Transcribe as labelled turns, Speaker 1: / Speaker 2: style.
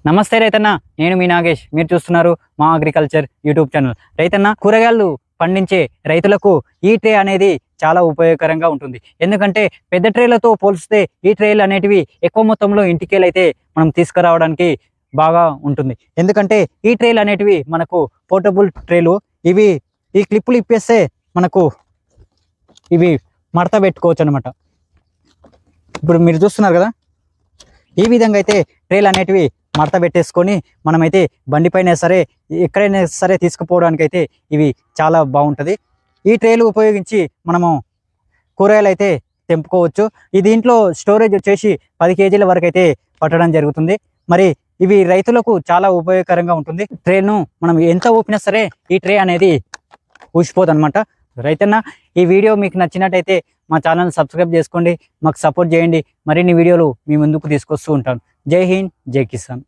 Speaker 1: నమస్తే రైతన్న, నేను మీ నాగేష్. మీరు చూస్తున్నారు మా అగ్రికల్చర్ యూట్యూబ్ ఛానల్. రైతన్న, కూరగాయలు పండించే రైతులకు ఈ ట్రే అనేది చాలా ఉపయోగకరంగా ఉంటుంది. ఎందుకంటే పెద్ద ట్రేలతో పోల్చితే ఈ ట్రేలు అనేటివి ఎక్కువ మొత్తంలో ఇంటికేలైతే మనం తీసుకురావడానికి బాగా ఉంటుంది. ఎందుకంటే ఈ ట్రేలు అనేటివి మనకు పోర్టబుల్ ట్రేలు. ఇవి ఈ క్లిప్పులు ఇప్పేస్తే మనకు ఇవి మడత పెట్టుకోవచ్చు అనమాట. ఇప్పుడు మీరు చూస్తున్నారు కదా, ఈ విధంగా అయితే ట్రేలు అనేటివి మడత పెట్టేసుకొని మనమైతే బండిపైన సరే ఎక్కడైనా సరే తీసుకుపోవడానికి అయితే ఇవి చాలా బాగుంటుంది. ఈ ట్రేలు ఉపయోగించి మనము కూరగాయలు అయితే తెంపుకోవచ్చు. ఈ దీంట్లో స్టోరేజ్ వచ్చేసి 10 కేజీల వరకు అయితే పట్టడం జరుగుతుంది. మరి ఇవి రైతులకు చాలా ఉపయోగకరంగా ఉంటుంది. ట్రేను మనం ఎంత ఊపినా సరే ఈ ట్రే అనేది ఊసిపోదు అనమాట. రైతన్న, ఈ వీడియో మీకు నచ్చినట్టయితే మా ఛానల్ సబ్స్క్రైబ్ చేసుకోండి, మాకు సపోర్ట్ చేయండి. మరిన్ని వీడియోలు మీ ముందుకు తీసుకొస్తూ ఉంటాను. జై హింద్, జై కిసాన్.